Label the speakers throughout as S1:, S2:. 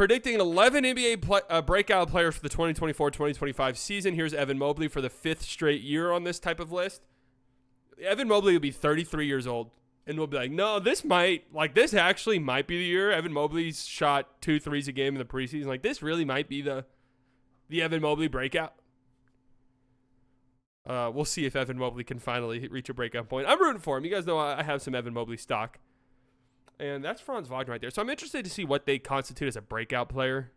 S1: Predicting an 11 NBA breakout players for the 2024-2025 season. Here's Evan Mobley for the 5th straight year on this type of list. Evan Mobley will be 33 years old. And we'll be like, no, this actually might be the year. Evan Mobley's shot 2 threes a game in the preseason. Like, this really might be the Evan Mobley breakout. We'll see if Evan Mobley can finally reach a breakout point. I'm rooting for him. You guys know I have some Evan Mobley stock. And that's Franz Wagner right there. So I'm interested to see what they constitute as a breakout player.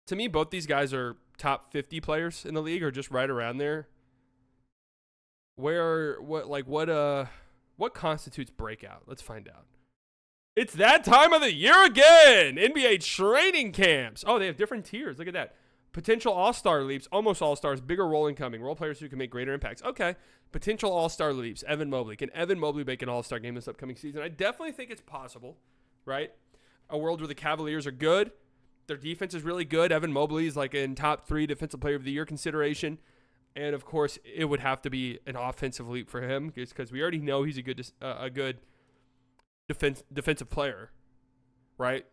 S1: To me, both these guys are top 50 players in the league or just right around there. What constitutes breakout? Let's find out. It's that time of the year again. NBA training camps. Oh, they have different tiers. Look at that. Potential all-star leaps, almost all-stars, bigger role incoming, role players who can make greater impacts. Okay. Potential all-star leaps, Evan Mobley. Can Evan Mobley make an all-star game this upcoming season? I definitely think it's possible, right? A world where the Cavaliers are good. Their defense is really good. Evan Mobley is like in top 3 defensive player of the year consideration. And, of course, it would have to be an offensive leap for him because we already know he's a good defensive player, right?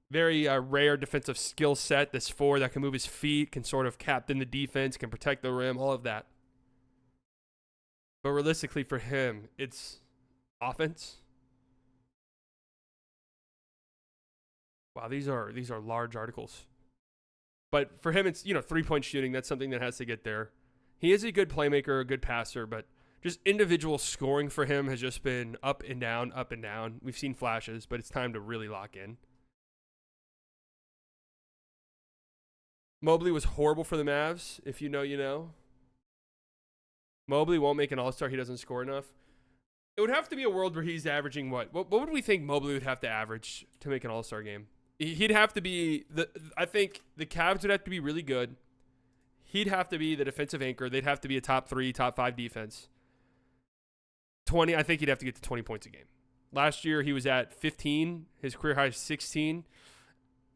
S1: Very rare defensive skill set. This 4 that can move his feet, can sort of captain the defense, can protect the rim, all of that. But realistically for him, it's offense. Wow, these are large articles. But for him, it's, 3-point shooting. That's something that has to get there. He is a good playmaker, a good passer, but just individual scoring for him has just been up and down, up and down. We've seen flashes, but it's time to really lock in. Mobley was horrible for the Mavs. If you know, you know. Mobley won't make an all-star. He doesn't score enough. It would have to be a world where he's averaging what? What would we think Mobley would have to average to make an all-star game? He'd have to be I think the Cavs would have to be really good. He'd have to be the defensive anchor. They'd have to be a top 3, top 5 defense. I think he'd have to get to 20 points a game. Last year he was at 15. His career high is 16.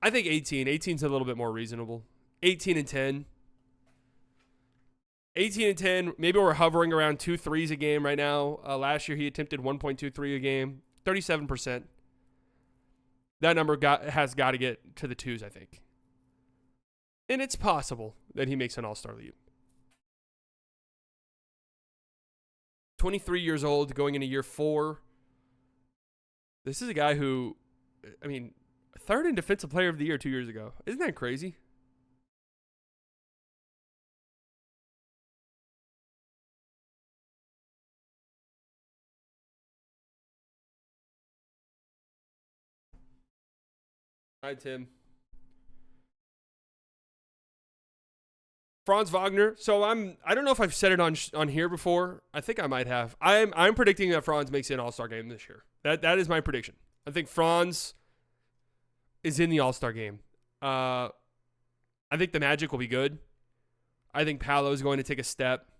S1: I think 18. 18's a little bit more reasonable. 18 and 10. 18 and 10. Maybe we're hovering around 2 threes a game right now. Last year he attempted 1.23 a game. 37%. That number has got to get to the 2s, I think. And it's possible that he makes an all-star leap. 23 years old, going into year 4. This is a guy who, 3rd in Defensive Player of the Year 2 years ago. Isn't that crazy? Hi, Tim. Franz Wagner. So I don't know if I've said it on here before. I think I might have. I'm predicting that Franz makes an All-Star game this year. That is my prediction. I think Franz is in the All-Star game. I think the Magic will be good. I think Paolo is going to take a step.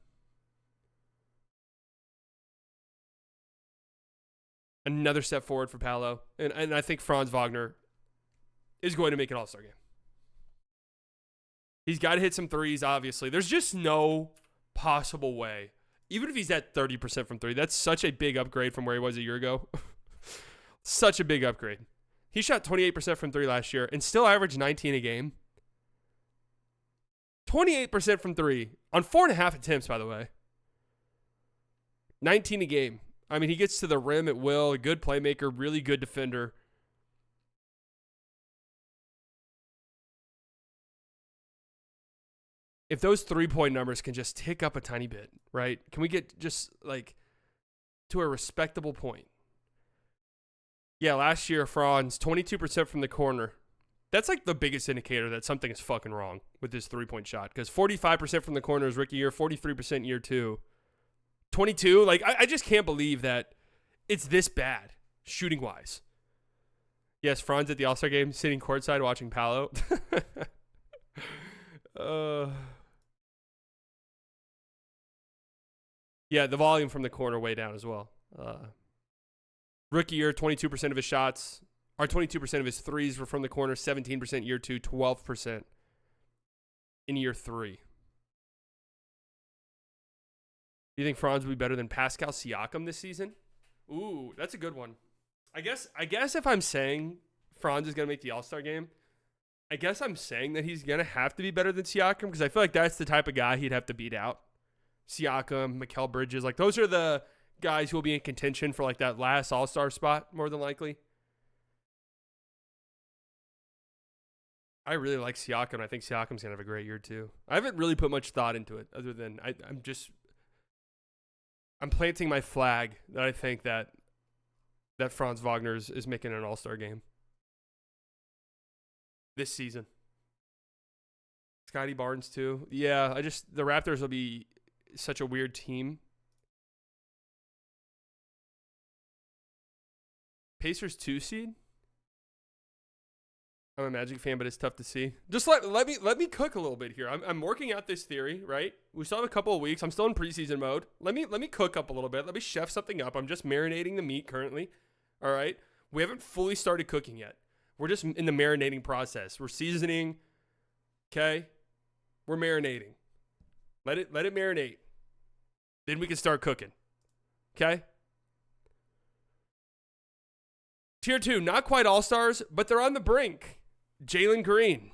S1: Another step forward for Paolo. And I think Franz Wagner is going to make an All-Star game. He's got to hit some threes, obviously. There's just no possible way. Even if he's at 30% from 3, that's such a big upgrade from where he was a year ago. Such a big upgrade. He shot 28% from 3 last year and still averaged 19 a game. 28% from 3 on 4.5 attempts, by the way. 19 a game. He gets to the rim at will, a good playmaker, really good defender. If those 3-point numbers can just tick up a tiny bit, right? Can we get just to a respectable point? Yeah, last year, Franz, 22% from the corner. That's the biggest indicator that something is fucking wrong with this 3-point shot. Because 45% from the corner is rookie year, 43% year 2. 22, I just can't believe that it's this bad, shooting-wise. Yes, Franz at the All-Star game, sitting courtside watching Paolo. Yeah, the volume from the corner way down as well. Rookie year, 22% of his shots, or 22% of his threes were from the corner, 17% year 2, 12% in year 3. Do you think Franz will be better than Pascal Siakam this season? Ooh, that's a good one. I guess if I'm saying Franz is going to make the All-Star game, I guess I'm saying that he's going to have to be better than Siakam because I feel like that's the type of guy he'd have to beat out. Siakam, Mikal Bridges, like those are the guys who will be in contention for like that last All-Star spot more than likely. I really like Siakam. I think Siakam's going to have a great year too. I haven't really put much thought into it other than I'm planting my flag that I think that Franz Wagner is making an All-Star game this season. Scotty Barnes too. Yeah, the Raptors will be such a weird team. Pacers 2 seed. I'm a Magic fan, but it's tough to see. Just let me cook a little bit here. I'm working out this theory, right? We still have a couple of weeks. I'm still in preseason mode. Let me cook up a little bit. Let me chef something up. I'm just marinating the meat currently. All right. We haven't fully started cooking yet. We're just in the marinating process. We're seasoning. Okay. We're marinating. Let it marinate. Then we can start cooking. Okay. Tier 2, not quite all-stars, but they're on the brink. Jalen Green.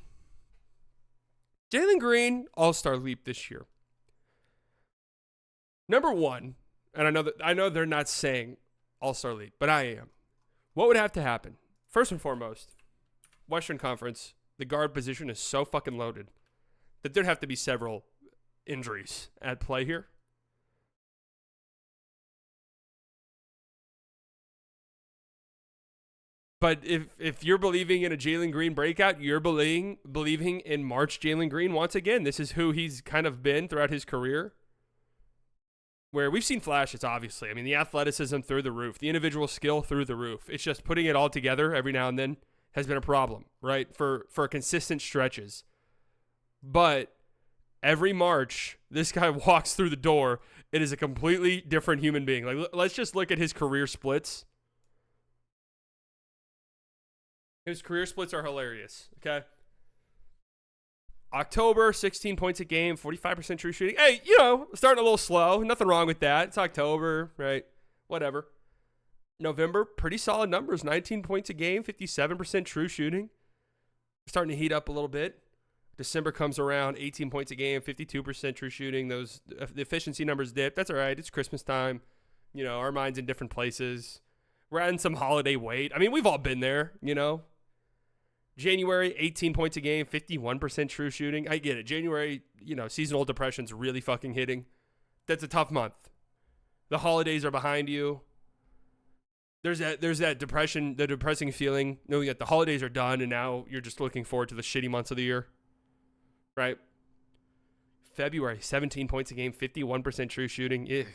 S1: Jalen Green, all-star leap this year. Number one, and I know they're not saying all-star leap, but I am. What would have to happen? First and foremost, Western Conference, the guard position is so fucking loaded that there'd have to be several injuries at play here. But if you're believing in a Jalen Green breakout, you're believing in March Jalen Green once again. This is who he's kind of been throughout his career. Where we've seen flashes, obviously. I mean, the athleticism through the roof, the individual skill through the roof. It's just putting it all together every now and then has been a problem, right? For consistent stretches. But every March, this guy walks through the door. It is a completely different human being. Like, let's just look at his career splits. His career splits are hilarious, okay? October, 16 points a game, 45% true shooting. Hey, starting a little slow. Nothing wrong with that. It's October, right? Whatever. November, pretty solid numbers. 19 points a game, 57% true shooting. Starting to heat up a little bit. December comes around, 18 points a game, 52% true shooting. The efficiency numbers dip. That's all right. It's Christmas time. Our mind's in different places. We're adding some holiday weight. I mean, we've all been there, January, 18 points a game, 51% true shooting. I get it. January, seasonal depression's really fucking hitting. That's a tough month. The holidays are behind you. There's that depression, the depressing feeling knowing that the holidays are done and now you're just looking forward to the shitty months of the year. Right? February, 17 points a game, 51% true shooting. Ugh.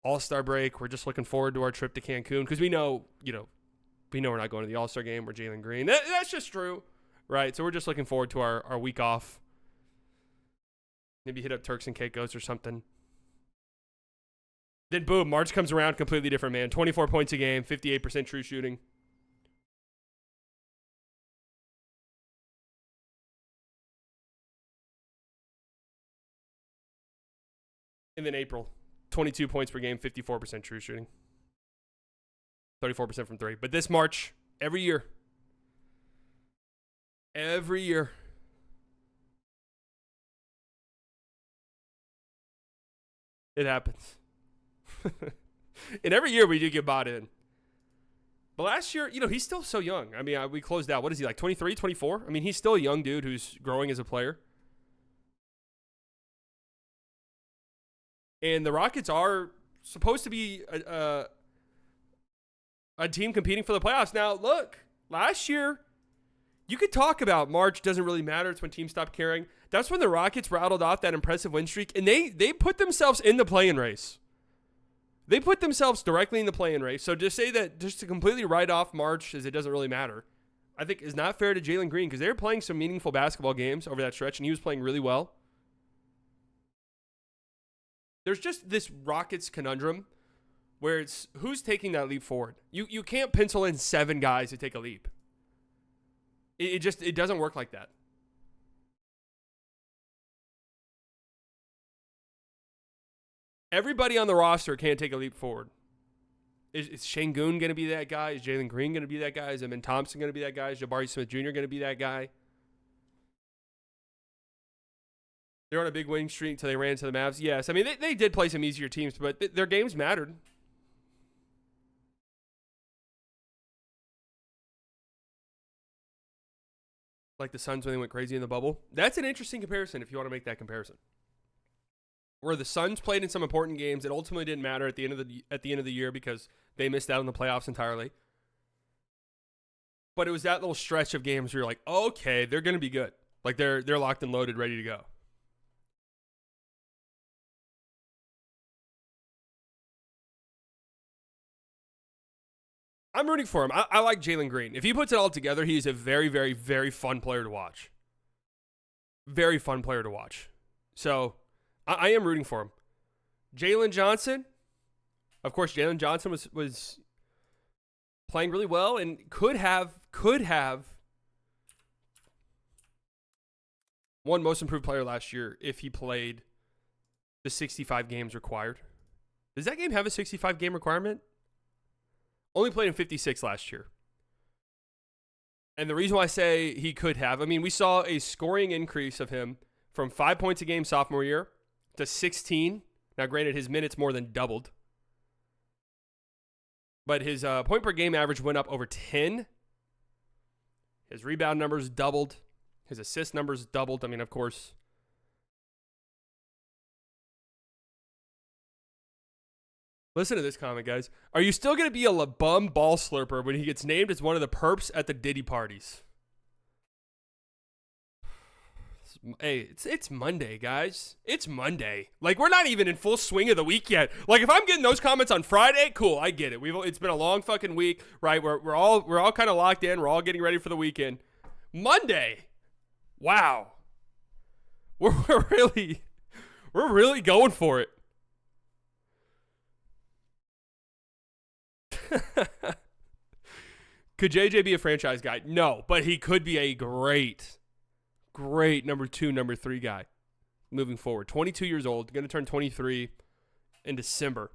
S1: All-Star break. We're just looking forward to our trip to Cancun because we know we're not going to the All-Star game. We're Jalen Green. That's just true, right? So we're just looking forward to our week off. Maybe hit up Turks and Caicos or something. Then boom, March comes around, completely different, man. 24 points a game, 58% true shooting. And then April, 22 points per game, 54% true shooting. 34% from three. But this March, every year. It happens. And every year we do get bought in. But last year, he's still so young. I mean, we closed out. What is he, like 23, 24? I mean, he's still a young dude who's growing as a player. And the Rockets are supposed to be a team competing for the playoffs. Now, look, last year, you could talk about March doesn't really matter. It's when teams stop caring. That's when the Rockets rattled off that impressive win streak, and they put themselves in the play-in race. They put themselves directly in the play-in race. So just say that, just to completely write off March as it doesn't really matter, I think is not fair to Jalen Green because they were playing some meaningful basketball games over that stretch, and he was playing really well. There's just this Rockets conundrum where it's who's taking that leap forward. You can't pencil in 7 guys to take a leap. It doesn't work like that. Everybody on the roster can't take a leap forward. Is Şengün going to be that guy? Is Jalen Green going to be that guy? Is Emin Thompson going to be that guy? Is Jabari Smith Jr. going to be that guy? They're on a big winning streak until they ran into the Mavs. Yes, I mean, they did play some easier teams, but their games mattered. Like the Suns when they went crazy in the bubble. That's an interesting comparison if you want to make that comparison. Where the Suns played in some important games that ultimately didn't matter at the end of the year because they missed out on the playoffs entirely. But it was that little stretch of games where you're like, okay, they're going to be good. Like they're locked and loaded, ready to go. I'm rooting for him. I like Jalen Green. If he puts it all together, he's a very, very, very fun player to watch. Very fun player to watch. So I am rooting for him. Jalen Johnson. Of course, Jalen Johnson was playing really well and could have won most improved player last year if he played the 65 games required. Does that game have a 65 game requirement? Only played in 56 last year. And the reason why I say he could have, I mean, we saw a scoring increase of him from 5 points a game sophomore year to 16. Now, granted, his minutes more than doubled. But his point per game average went up over 10. His rebound numbers doubled. His assist numbers doubled. I mean, of course. Listen to this comment, guys. Are you still going to be a bum ball slurper when he gets named as one of the perps at the Diddy parties? Hey, it's Monday, guys. It's Monday. Like, we're not even in full swing of the week yet. Like, if I'm getting those comments on Friday, cool, I get it. It's been a long fucking week, right? We're all kind of locked in. We're all getting ready for the weekend. Monday. Wow. We're really going for it. Could JJ be a franchise guy? No, but he could be a great number 2, number 3 guy moving forward. 22 years old, going to turn 23 in December.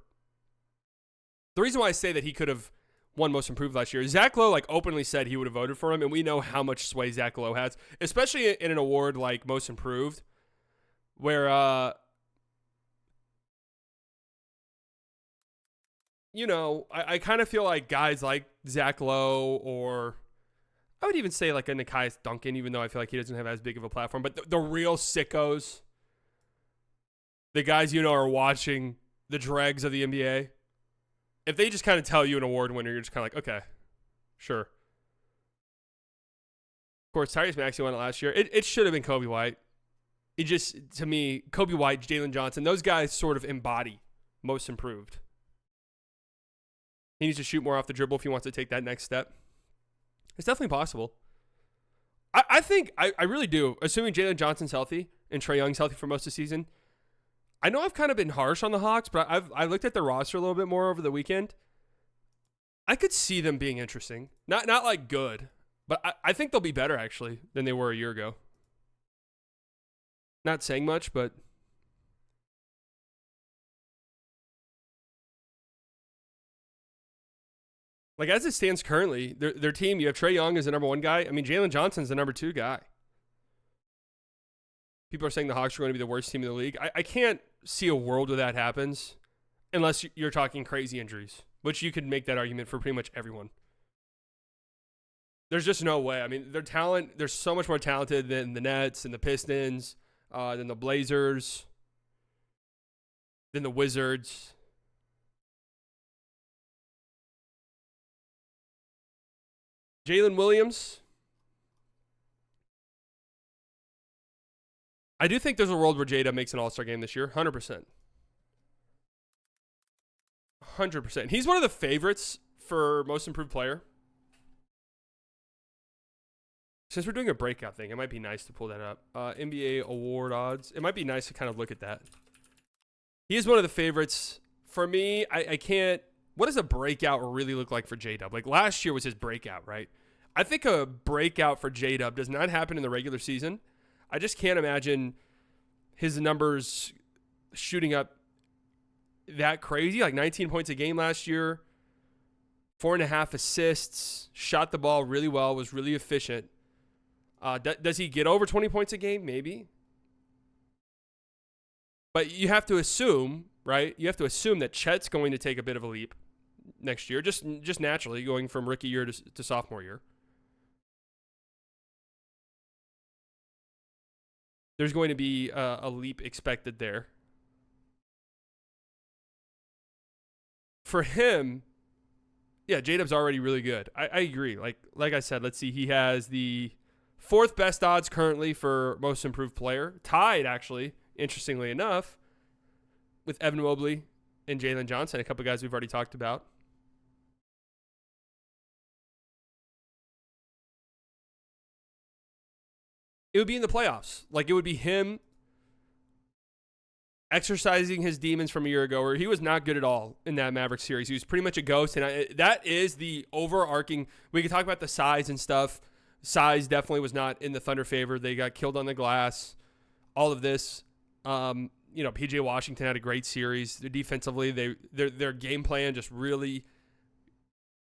S1: The reason why I say that he could have won most improved last year, Zach Lowe openly said he would have voted for him, and we know how much sway Zach Lowe has, especially in an award like most improved, where I kind of feel like guys like Zach Lowe, or I would even say like a Nekias Duncan, even though I feel like he doesn't have as big of a platform, but the real sickos, the guys are watching the dregs of the NBA, if they just kind of tell you an award winner, you're just kind of like, okay, sure. Of course, Tyrese Maxey won it last year. It should have been Kobe White. It just, to me, Kobe White, Jalen Johnson, those guys sort of embody most improved. He needs to shoot more off the dribble if he wants to take that next step. It's definitely possible. I think, I really do, assuming Jalen Johnson's healthy and Trae Young's healthy for most of the season. I know I've kind of been harsh on the Hawks, but I looked at their roster a little bit more over the weekend. I could see them being interesting. Not like good, but I think they'll be better, actually, than they were a year ago. Not saying much, but like as it stands currently, their team, you have Trae Young as the number 1 guy. I mean, Jalen Johnson's the number 2 guy. People are saying the Hawks are going to be the worst team in the league. I can't see a world where that happens unless you're talking crazy injuries, which you could make that argument for pretty much everyone. There's just no way. I mean, their talent, they're so much more talented than the Nets and the Pistons, than the Blazers, than the Wizards. Jalen Williams. I do think there's a world where J-Dub makes an all-star game this year. 100%. 100%. He's one of the favorites for most improved player. Since we're doing a breakout thing, it might be nice to pull that up. NBA award odds. It might be nice to kind of look at that. He is one of the favorites. For me, I can't... What does a breakout really look like for J-Dub? Like last year was his breakout, right? I think a breakout for J-Dub does not happen in the regular season. I just can't imagine his numbers shooting up that crazy. Like 19 points a game last year. 4.5 assists, shot the ball really well, was really efficient. Does he get over 20 points a game? Maybe. But you have to assume, right? You have to assume that Chet's going to take a bit of a leap next year, just naturally going from rookie year to sophomore year. There's going to be a leap expected there. For him, yeah, J-Dub's already really good. I agree. Like I said, let's see. He has the 4th best odds currently for most improved player. Tied, actually, interestingly enough, with Evan Mobley and Jalen Johnson, a couple guys we've already talked about. It would be in the playoffs. Like, it would be him exercising his demons from a year ago, where he was not good at all in that Mavericks series. He was pretty much a ghost, and that is the overarching. We could talk about the size and stuff. Size definitely was not in the Thunder favor. They got killed on the glass. All of this. PJ Washington had a great series. Defensively, their game plan just really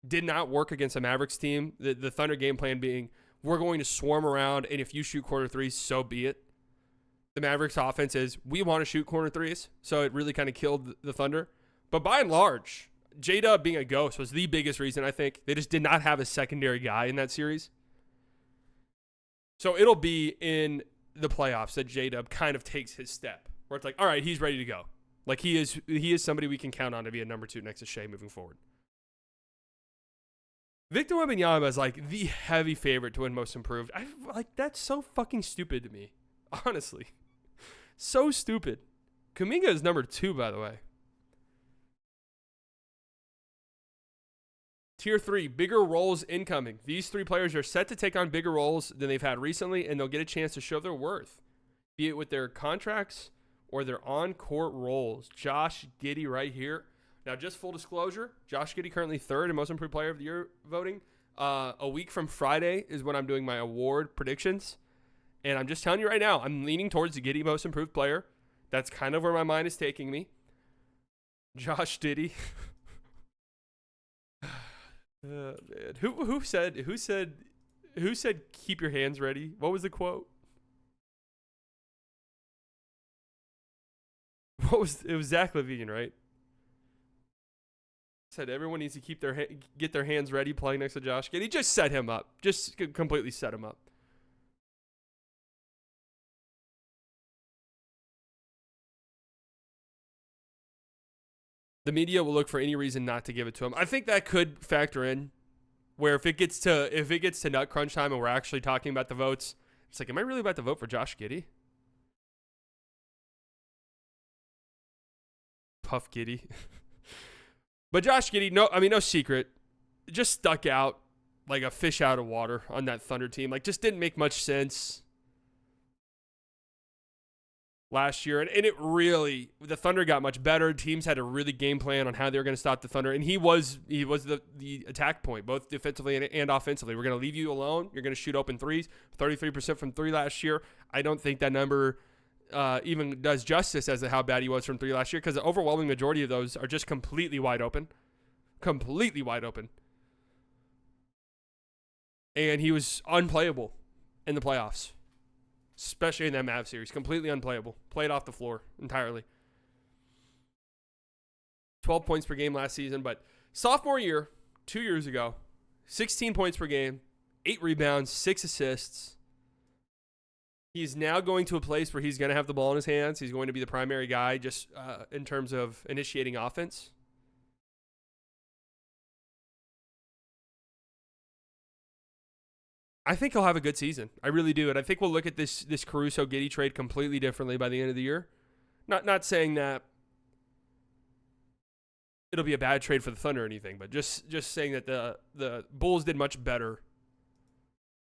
S1: did not work against the Mavericks team. The Thunder game plan being, we're going to swarm around, and if you shoot corner threes, so be it. The Mavericks offense is, we want to shoot corner threes, so it really kind of killed the Thunder. But by and large, J-Dub being a ghost was the biggest reason, I think. They just did not have a secondary guy in that series. So it'll be in the playoffs that J-Dub kind of takes his step, where it's like, all right, he's ready to go. Like, he is somebody we can count on to be a number 2 next to Shea moving forward. Victor Wembanyama is like the heavy favorite to win most improved. That's so fucking stupid to me. Honestly. So stupid. Kuminga is number 2, by the way. Tier 3, bigger roles incoming. These 3 players are set to take on bigger roles than they've had recently, and they'll get a chance to show their worth, be it with their contracts or their on-court roles. Josh Giddey right here. Now, just full disclosure, Josh Giddey currently 3rd in Most Improved Player of the Year voting. A week from Friday is when I'm doing my award predictions. And I'm just telling you right now, I'm leaning towards the Giddey Most Improved Player. That's kind of where my mind is taking me. Josh Giddey. Man. Who said keep your hands ready? What was the quote? It was Zach LaVine, right? Said everyone needs to get their hands ready playing next to Josh Giddey. Just set him up. Just completely set him up. The media will look for any reason not to give it to him. I think that could factor in, where if it gets to nut crunch time and we're actually talking about the votes, it's like, am I really about to vote for Josh Giddey? Puff Giddey. But Josh Giddey, no secret, just stuck out like a fish out of water on that Thunder team. Like, just didn't make much sense last year. And it really, the Thunder got much better. Teams had a really game plan on how they were going to stop the Thunder. And he was the attack point, both defensively and offensively. We're going to leave you alone. You're going to shoot open threes, 33% from 3 last year. I don't think that number even does justice as to how bad he was from 3 last year, because the overwhelming majority of those are just completely wide open. Completely wide open. And he was unplayable in the playoffs, especially in that Mavs series. Completely unplayable. Played off the floor entirely. 12 points per game last season, but sophomore year, 2 years ago, 16 points per game, 8 rebounds, 6 assists. He's now going to a place where he's going to have the ball in his hands. He's going to be the primary guy just in terms of initiating offense. I think he'll have a good season. I really do. And I think we'll look at this Caruso-Giddey trade completely differently by the end of the year. Not saying that it'll be a bad trade for the Thunder or anything, but just saying that the Bulls did much better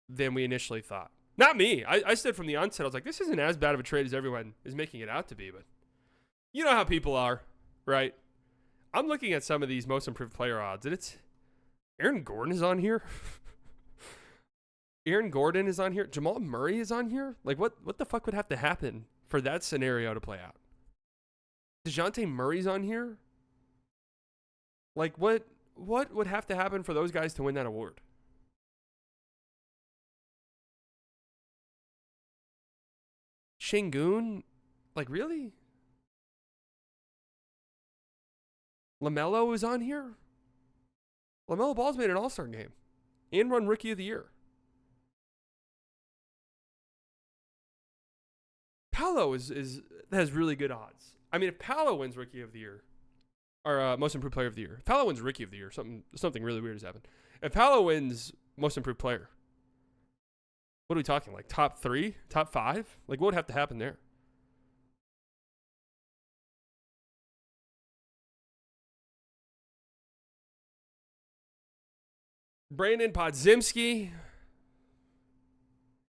S1: than we initially thought. Not me. I said from the onset, I was like, this isn't as bad of a trade as everyone is making it out to be. But you know how people are, right? I'm looking at some of these most improved player odds, and it's Aaron Gordon is on here. Aaron Gordon is on here. Jamal Murray is on here. Like, what the fuck would have to happen for that scenario to play out? DeJounte Murray's on here. Like, what what would have to happen for those guys to win that award? Şengün? Like, really? LaMelo is on here? LaMelo Ball's made an all-star game and run Rookie of the Year. Paolo has really good odds. I mean, if Paolo wins Rookie of the Year, or Most Improved Player of the Year, if Paolo wins Rookie of the Year, something really weird has happened. If Paolo wins Most Improved Player, what are we talking? Like top 3, top 5? Like, what would have to happen there? Brandon Podziemski,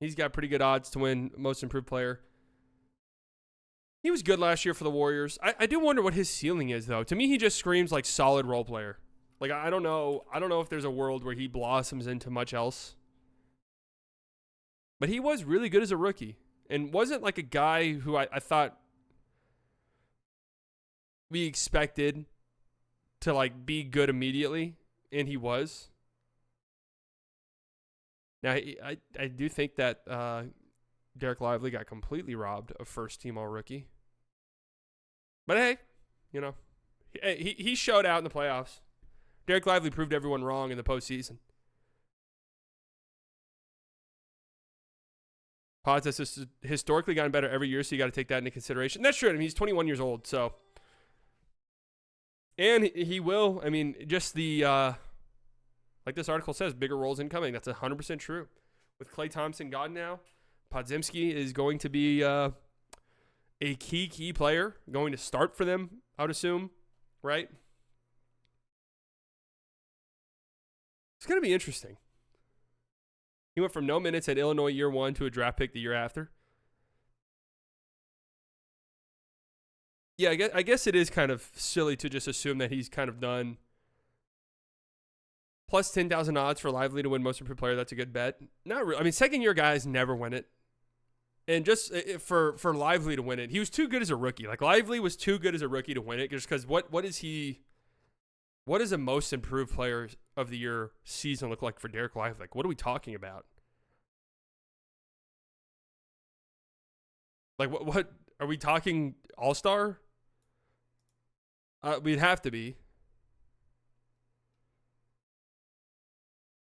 S1: he's got pretty good odds to win Most Improved Player. He was good last year for the Warriors. I do wonder what his ceiling is, though. To me, he just screams like solid role player. Like, I don't know if there's a world where he blossoms into much else. But he was really good as a rookie and wasn't like a guy who I thought we expected to like be good immediately, and he was. Now, I do think that Derek Lively got completely robbed of first-team All-Rookie. But hey, you know, he showed out in the playoffs. Derek Lively proved everyone wrong in the postseason. Pods has historically gotten better every year, so you got to take that into consideration. That's true. I mean, he's 21 years old, so. And he will. I mean, just the, like this article says, bigger roles incoming. That's 100% true. With Klay Thompson gone now, Podziemski is going to be a key player, going to start for them, I would assume, right? It's going to be interesting. He went from no minutes at Illinois year 1 to a draft pick the year after. Yeah, I guess it is kind of silly to just assume that he's kind of done. Plus 10,000 odds for Lively to win Most Improved Player. That's a good bet. Not really. I mean, second-year guys never win it. And just for Lively to win it, he was too good as a rookie. Like, Lively was too good as a rookie to win it just because what does a Most Improved Player of the Year season look like for Derek Lively? Like, what are we talking about? Like, what are we talking? All-Star? We'd have to be.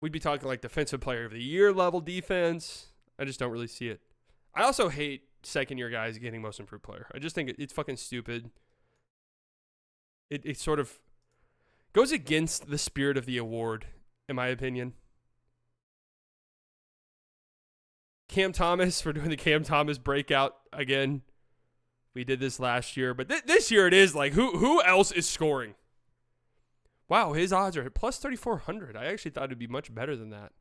S1: We'd be talking like Defensive Player of the Year level defense. I just don't really see it. I also hate second-year guys getting Most Improved Player. I just think it's fucking stupid. It sort of goes against the spirit of the award, in my opinion. Cam Thomas, we're doing the Cam Thomas breakout again. We did this last year, but this year it is like, who else is scoring? Wow, his odds are at plus 3,400. I actually thought it'd be much better than that.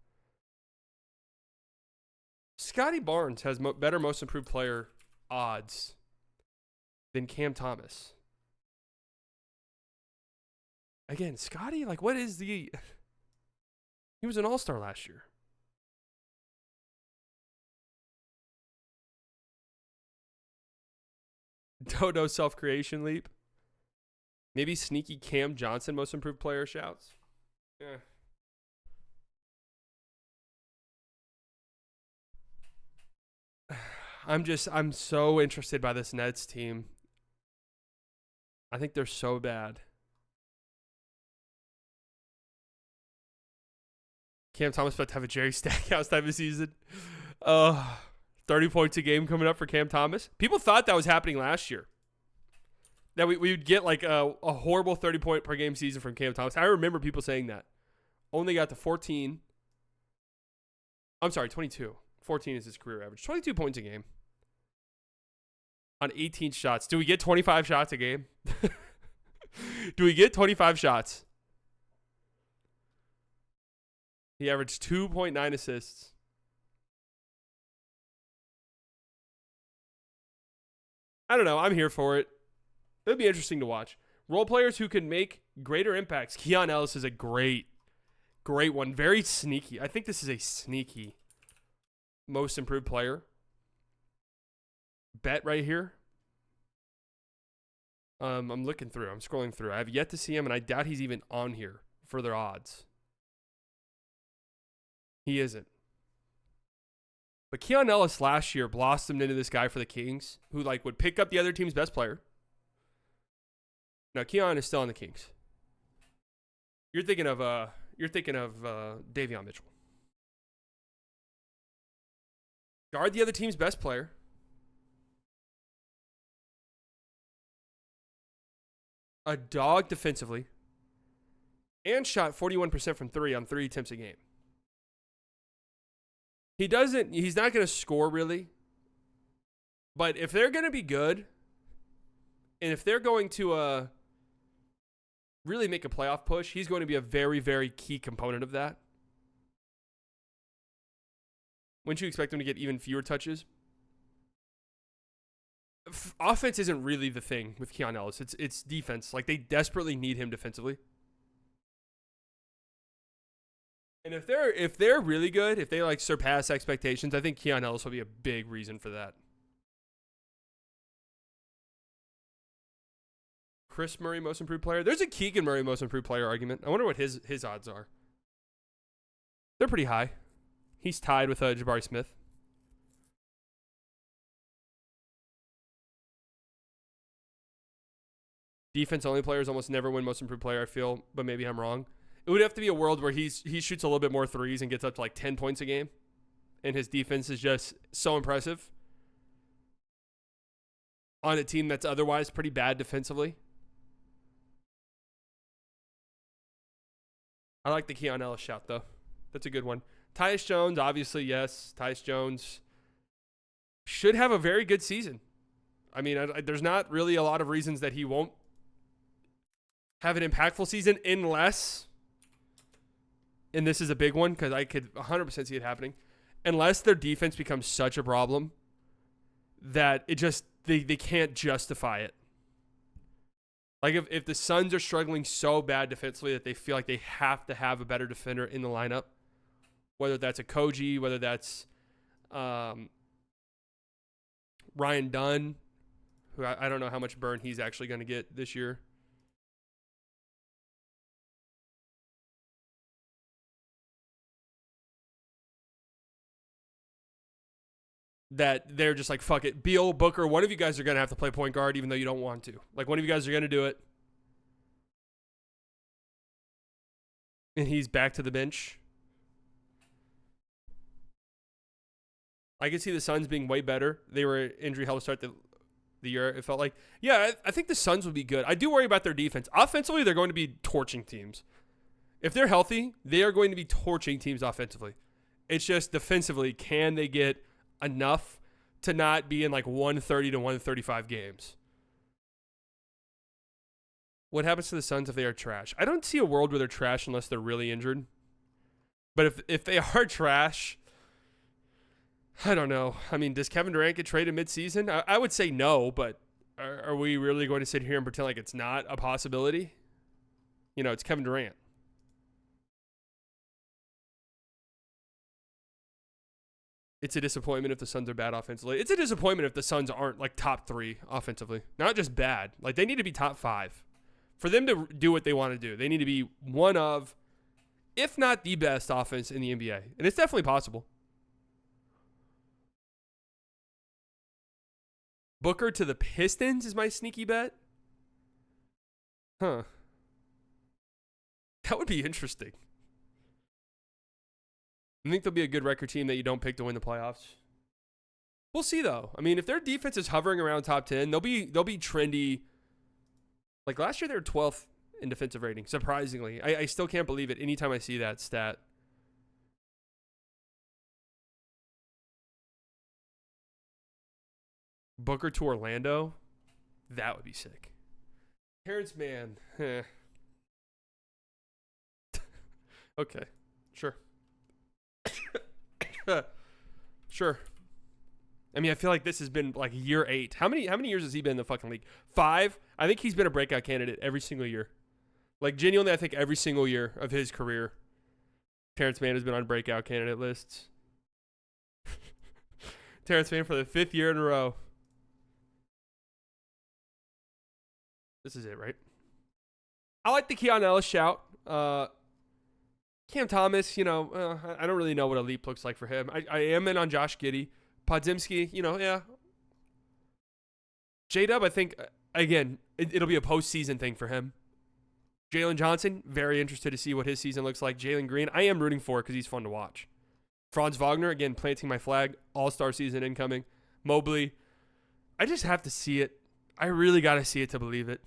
S1: Scotty Barnes has better Most Improved Player odds than Cam Thomas. Again, Scotty, like, what is the... He was an all-star last year. Dodo self-creation leap. Maybe sneaky Cam Johnson Most Improved Player shouts. Yeah. I'm so interested by this Nets team. I think they're so bad. Cam Thomas about to have a Jerry Stackhouse type of season. 30 points a game coming up for Cam Thomas. People thought that was happening last year. That we would get like a horrible 30-point per game season from Cam Thomas. I remember people saying that. Only got to 14. I'm sorry, 22. 14 is his career average. 22 points a game. On 18 shots. Do we get 25 shots a game? Do we get 25 shots? He averaged 2.9 assists. I don't know. I'm here for it. It'll be interesting to watch. Role players who can make greater impacts. Keon Ellis is a great one. Very sneaky. I think this is a sneaky Most Improved Player bet right here. I'm looking through. I'm scrolling through. I have yet to see him, and I doubt he's even on here for their odds. He isn't. But Keon Ellis last year blossomed into this guy for the Kings who like would pick up the other team's best player. Now Keon is still on the Kings. You're thinking of Davion Mitchell. Guard the other team's best player. A dog defensively. And shot 41% from 3 on 3 attempts a game. He's not going to score really. But if they're going to be good, and if they're going to really make a playoff push, he's going to be a very, very key component of that. Wouldn't you expect him to get even fewer touches? Offense isn't really the thing with Keon Ellis. It's defense. Like, they desperately need him defensively. And if they're really good, if they like surpass expectations, I think Keon Ellis will be a big reason for that. Chris Murray, most improved player. There's a Keegan Murray, most improved player argument. I wonder what his odds are. They're pretty high. He's tied with Jabari Smith. Defense only players almost never win most improved player, I feel, but maybe I'm wrong. It would have to be a world where he shoots a little bit more threes and gets up to like 10 points a game, and his defense is just so impressive on a team that's otherwise pretty bad defensively. I like the Keon Ellis shout, though. That's a good one. Tyus Jones, obviously, yes. Tyus Jones should have a very good season. I mean, there's not really a lot of reasons that he won't have an impactful season unless, and this is a big one because I could 100% see it happening, unless their defense becomes such a problem that it just, they can't justify it. Like if the Suns are struggling so bad defensively that they feel like they have to have a better defender in the lineup, whether that's a Koji, whether that's Ryan Dunn, who I don't know how much burn he's actually going to get this year. That they're just like, fuck it. Beal, Booker, one of you guys are going to have to play point guard even though you don't want to. Like, one of you guys are going to do it. And he's back to the bench. I could see the Suns being way better. They were injury hell to start the year, it felt like. Yeah, I think the Suns would be good. I do worry about their defense. Offensively, they're going to be torching teams. If they're healthy, they are going to be torching teams offensively. It's just defensively, can they get enough to not be in like 130 to 135 games? What happens to the Suns if they are trash? I don't see a world where they're trash unless they're really injured. But if they are trash, I don't know. I mean, does Kevin Durant get traded midseason? I would say no, but are we really going to sit here and pretend like it's not a possibility? You know, it's Kevin Durant. It's a disappointment if the Suns are bad offensively. It's a disappointment if the Suns aren't like top 3 offensively. Not just bad. Like, they need to be top 5. For them to do what they want to do, they need to be one of, if not the best offense in the NBA. And it's definitely possible. Booker to the Pistons is my sneaky bet. Huh. That would be interesting. I think they'll be a good record team that you don't pick to win the playoffs. We'll see, though. I mean, if their defense is hovering around top 10, they'll be trendy. Like last year, they were 12th in defensive rating, surprisingly. I still can't believe it anytime I see that stat. Booker to Orlando, that would be sick. Terrence Mann, okay, sure. Sure. I mean, I feel like this has been like year 8. How many years has he been in the fucking league? 5? I think he's been a breakout candidate every single year. Like, genuinely, I think every single year of his career, Terrence Mann has been on breakout candidate lists. Terrence Mann for the 5th year in a row. This is it, right? I like the Keon Ellis shout. Cam Thomas, I don't really know what a leap looks like for him. I am in on Josh Giddey. Podzimski, yeah. J-Dub, I think, again, it'll be a postseason thing for him. Jalen Johnson, very interested to see what his season looks like. Jalen Green, I am rooting for because he's fun to watch. Franz Wagner, again, planting my flag. All-star season incoming. Mobley, I just have to see it. I really got to see it to believe it.